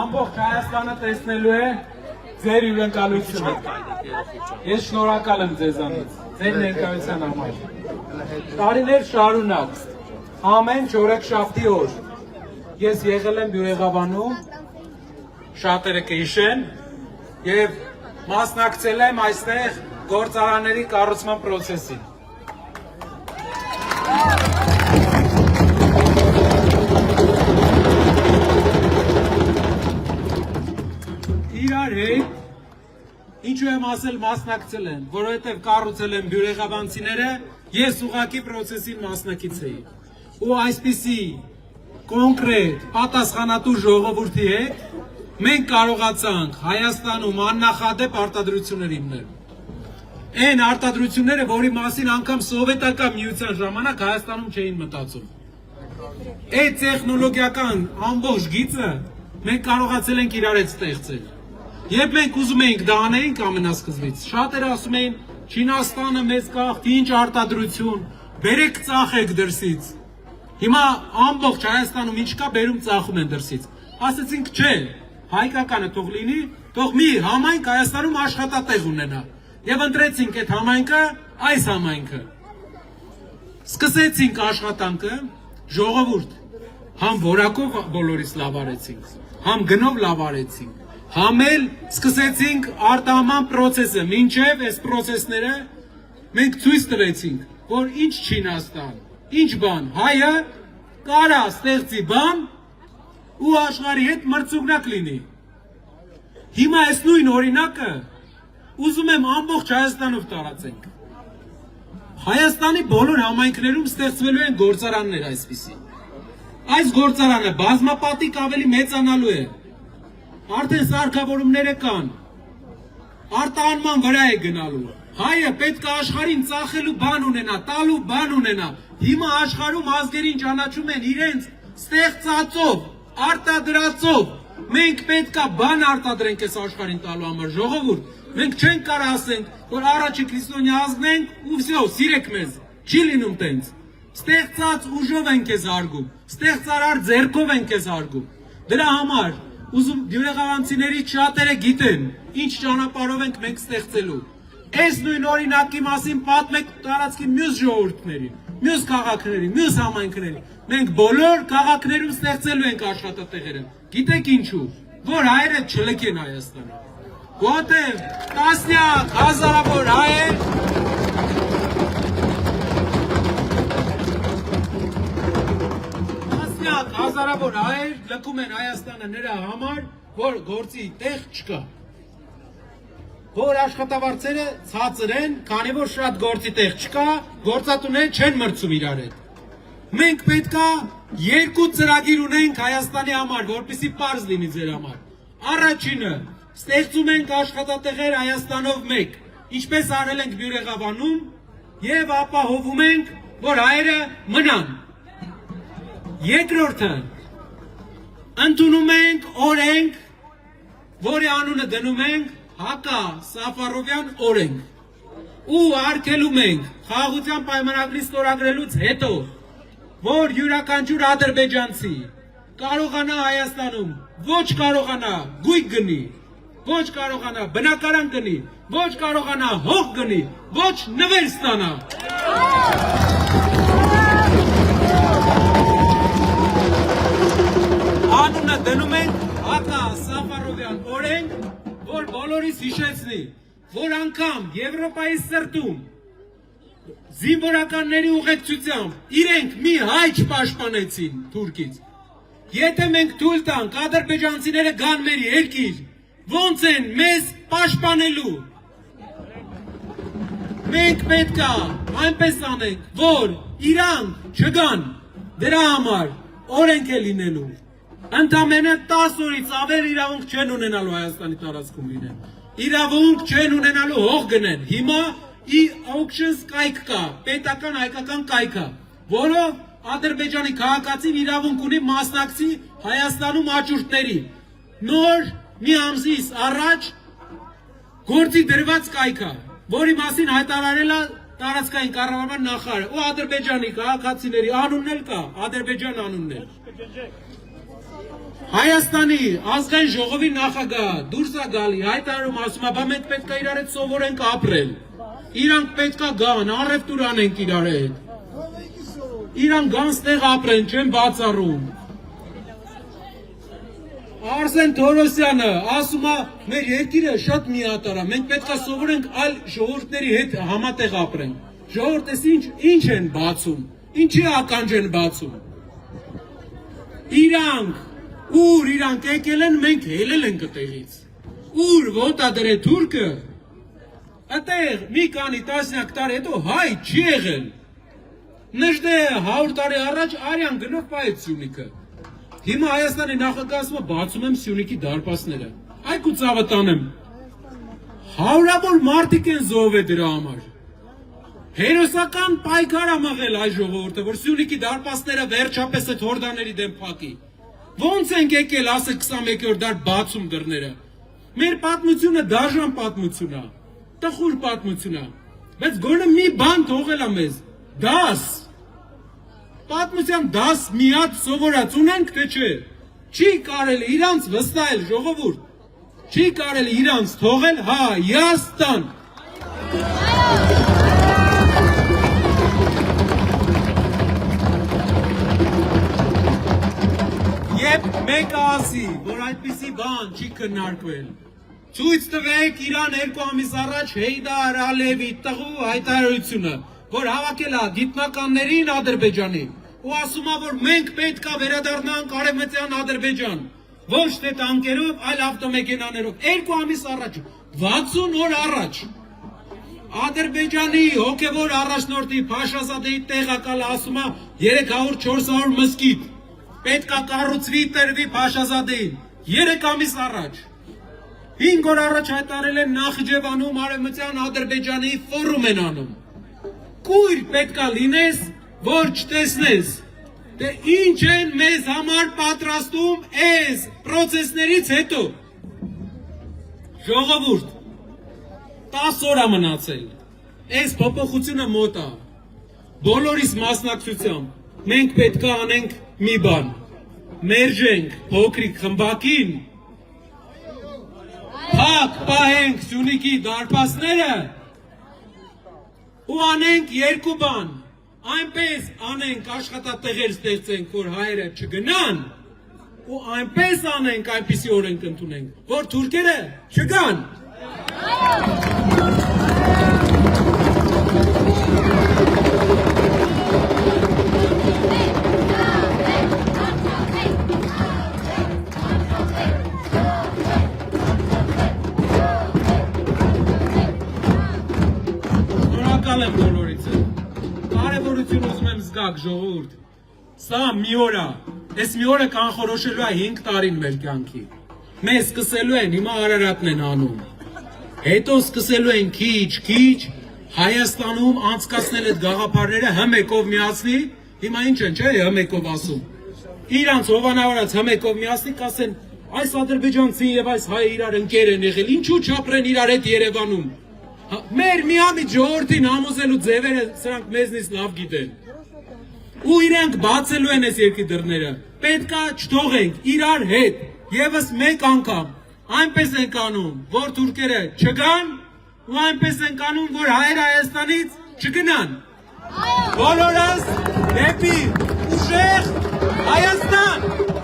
ամբողջ Հայաստանը տեսնելու է ձեր հյուրընկալությունը։ Ես շնորհակալ եմ ձեզանից, ձեր ներկայության համար։ Տարիներ շարունակ, ամեն չորեքշաբթի օր ես եղել եմ Բյուրեղավանում, շատերը կհիշեն, եւ մասնակցել եմ այստեղ գործարանների կառուցման պրոցեսին։ Իրար հետ, ինչու եմ ասել մասնակցել եմ, որովհետև կառուցել եմ բյուրեղաբանցիները, ես ուղղակի պրոցեսին մասնակից էի։ Ու այսպիսի կոնկրետ պատասխանատու ժողովրդի հետ մենք կարողացանք Հայաստանում աննախադեպ արտադրություններ հիմնել։ Այն արտադրությունները, որի մասին անգամ սովետական միության ժամանակ Հայաստանում չէին մտածում։ Այդ տեխնոլոգիական ամբողջ գիծը մենք կարողացել ենք իրար հետ ստեղծել։ Երբ մենք ուզում էինք դա անեինք ամենասկզբից, շատերը ասում էին Չինաստանը մեզ կախտի, ինչ արտադրություն, բերեք ծախեք դրսից։ Հիմա ամբողջ Հայաստանում ինչ կա, բերում ծախում են դրսից։ Ասեցինք չէ, հայկականը թող լինի, թող մի համայնք Հայաստանում աշխատատեղ ունենա։ Եվ ընտրեցինք այդ համայնքը, այս համայնքը։ Սկսեցինք աշխատանքը, ժողովուրդ, համ որակով բոլորիս լավ արեցինք, համ գնով լավ արեցինք, համ էլ սկսեցինք արտահանման պրոցեսը, մինչև այս պրոցեսները մենք ցույց տվեցինք, որ ինչ Չինաստան, ինչ բան, հայը կարա ստեղծի բան ու աշխարհի հետ մրցունակ լինի։ Հիմա այս նույն օրինակը ուզում եմ ամբողջ Հայաստանով տարածենք։ Հայաստանի բոլոր համայնքներում ստեղծվելու են գործարաններ այսպիսի։ Այս գործարանը բազմապատիկ ավելի մեծանալու է։ Արդեն սարքավորումները կան։ Արտահանման վրա է գնալու։ Հայը պետք է աշխարհին ծախելու բան ունենա, տալու բան ունենա։ Հիմա աշխարհում ազգերին ճանաչում են իրենց ստեղծածով, արտադրածով։ Մենք պետք է բան արտադրենք այս աշխարհին տալու համար, ժողովուրդ։ Մենք չենք կարող ասենք, որ առաջի քրիստոնյա ազգն ենք ու վсё, սիրեք մեզ։ Չի լինում տենց։ Ստեղծած ուժով ենք քեզ արգում, ստեղծարար ձեռքով ենք քեզ արգում։ Դրա համար ուզում բյուրեղավանցիների շատերը գիտեն, ինչ ճանապարհով ենք մենք ստեղծելու։ Այս նույն օրինակի մասին պատմեք տարածքի մյուս ժողովուրդներին, մյուս քաղաքներին, մյուս համայնքներին։ Մենք բոլոր քաղաքներում ստեղծելու ենք աշխատատեղերը։ Գիտեք ինչու, որ հայերը չլքեն Հայաստանը։ Որտեղ տասնյակ հազարավոր հայեր լքում են Հայաստանը նրա համար, որ գործի տեղ չկա։ Որ աշխատավարձերը ցածր են, քանի որ շատ գործի տեղ չկա, գործատուները չեն մրցում իրար հետ։ Մենք պետքա երկու ծրագիր ունենք Հայաստանի համար, որպեսզի պարզ լինի ձեր համար։ Առաջինը ստեղծում ենք աշխատատեղեր Հայաստանով մեկ, ինչպես արել ենք Բյուրեղավանում, եւ ապահովում ենք, որ հայերը մնան։ Երկրորդը ընդունում ենք օրենք, որի անունը դնում ենք Հակա Սաֆարովյան օրենք, ու արգելում ենք խաղաղության պայմանագրի ստորագրելուց հետո, որ յուրաքանչյուր ադրբեջանցի կարողանա Հայաստանում ոչ կարողանա գույք գնի, ոչ կարողանա բնակարան գնի, ոչ կարողանա հող գնի, ոչ նվեր ստանա։ Անունը դնում ենք Հակա Սաֆարովյան օրենք, որ բոլորիս հիշեցնի, որ անգամ Եվրոպայի սրտում զինվորականների ուղեկցությամբ իրենք մի հայ չպաշտպանեցին Թուրքից։ Եթե մենք թույլ տանք ադրբեջանցիները գան մեր երկիր, ոնց են մեզ պաշտպանելու։ Մենք պետք է այնպես անենք, որ իրանք չգան, դրա համար օրենք է լինելու։ Ընդամենը 10 օրից ավել իրավունք չեն ունենալու Հայաստանի տարածքում լինեն։ Իրավունք չեն ունենալու հող գնեն։ Հիմա auctions կայք կա, պետական հայկական կայք կա, որով Ադրբեջանի քաղաքացին իրավունք ունի մասնակցի Հայաստանում աճուրդների։ Նոր մի ամսից առաջ գործի դրված կայք կա, որի մասին հայտարարել է տարածքային կառավարման նախարարը ու Ադրբեջանի քաղաքացիների անունն էլ կա, Ադրբեջան անունն էլ։ Հայաստանի ազգային ժողովի նախագահ դուրս է գալի, հայտարարում ասում է, բա մենք պետք է իրար հետ սովորենք ապրել։ Իրանք պետք է գան, առևտուր անենք իրար հետ։ Իրանք գան ստեղ ապրեն, չեն բացառում։ Արսեն Թորոսյանը ասում է, մեր երկիրը շատ միատարր է, մենք պետք է սովորենք այլ ժողովուրդների հետ համատեղ ապրենք։ Ժողովուրդը ինչ են բացում, ինչի ականջ են բացում։ Ուր իրանք եկել են, մենք հելել ենք այդտեղից։ Ուր ոտա դրե թուրքը, այդտեղ մի քանի տասնյակ տարի հետո հայ չի եղել։ Նժդե 100 տարի առաջ արյան գնով պայեց Սյունիքը։ Հիմա Հայաստանի նախագահը բացում եմ Սյունիքի դարպասները։ Այգու ծավը տանեմ։ Հարյուրավոր մարդիկ են զոհվել դրա համար։ Հերոսական պայքար ա մղել այ ժողովուրդը, որ Սյունիքի դարպասները վերջապես այդ հորդաների դեմ փակի։ Ոնց ենք եկել, ասեք 21-րդ դար բացում դռները։ Մեր պատմությունը դաժան պատմություն է, տխուր պատմություն է, բայց գոնե մի բան թողել է մեզ, դաս։ Պատմության դաս մի հատ սովորած ունենք, թե չէ։ Չի կարելի իրանց վստահել ժողովուրդ, չի կարելի իրանց թողել Հայաստան։ Եվ մեկը ասի, որ այդպիսի բան չի քննարկվել։ Ցույց տվեք Իրան 2 ամիս առաջ Հեյդար Ալիևի տղու հայտարարությունը, որ հավաքել է գիտնականներին Ադրբեջանի ու ասում է, որ մենք պետք է վերադառնանք արևմտյան Ադրբեջան, ոչ թե տանկերով, այլ ավտոմեքենաներով։ 2 ամիս առաջ, 60 օր առաջ։ Ադրբեջանի հոգևոր առաջնորդի Փաշազադեի տեղակալը ասում է 300-400 մզկիթ պետք է կառուցվի տրվի Փաշազադեին 3 ամիս առաջ։ 5 օր առաջ հայտարարել են Նախիջևանում արևմտյան Ադրբեջանի ֆորում են անում։ Կույր պետք է լինես, որ չտեսնես, թե ինչ են մեզ համար պատրաստում այս պրոցեսներից հետո։ Ժողովուրդ, 10 օր է մնացել, այս փոփոխությունը մոտ է, բոլորիս մասնակցությամբ մենք պետք է անենք մի բան, մերժենք փոքրիկ խմբակին, փակ պահենք Սյունիքի դարպասները ու անենք 2 բան, այնպես անենք աշխատատեղեր ստեղծենք, որ հայերը չգնան ու այնպես անենք այնպիսի օրենք ընդունենք, որ թուրքերը չգան։ Շնորհակալ եմ բոլորիցը։ Կարևորություն ուզում եմ զգաք ժողովուրդ։ Սա մի օր է, այս մի օրը կանխորոշելու է 5 տարին մեր կյանքի։ Մեզ սկսելու են, հիմա Արարատն են անում։ Հետո սկսելու են քիչ Հայաստանում անցկացնել այդ գաղափարները հմեկով միացնի, հիմա ինչ են, չէ, հմեկով ասում։ Իրանց հովանավորած հմեկով միացնի, կասեն, այս ադրբեջանցին եւ այս հայը իրար ընկեր են եղել, ինչու չապրեն իրար հետ Երևանում։ Մեր միամիտ ժողովրդին համոզելու ձևերը սրանք մեզնից լավ գիտեն։ Ու իրենք բացելու են այս երկրի դռները։ Պետքա չթողենք իրար հետ եւս մեկ անգամ այնպես ենք անում, որ թուրքերը չգան ու այնպես ենք անում, որ հայերը Հայաստանից չգնան։ Բոլորս դեպի ուժեղ Հայաստան։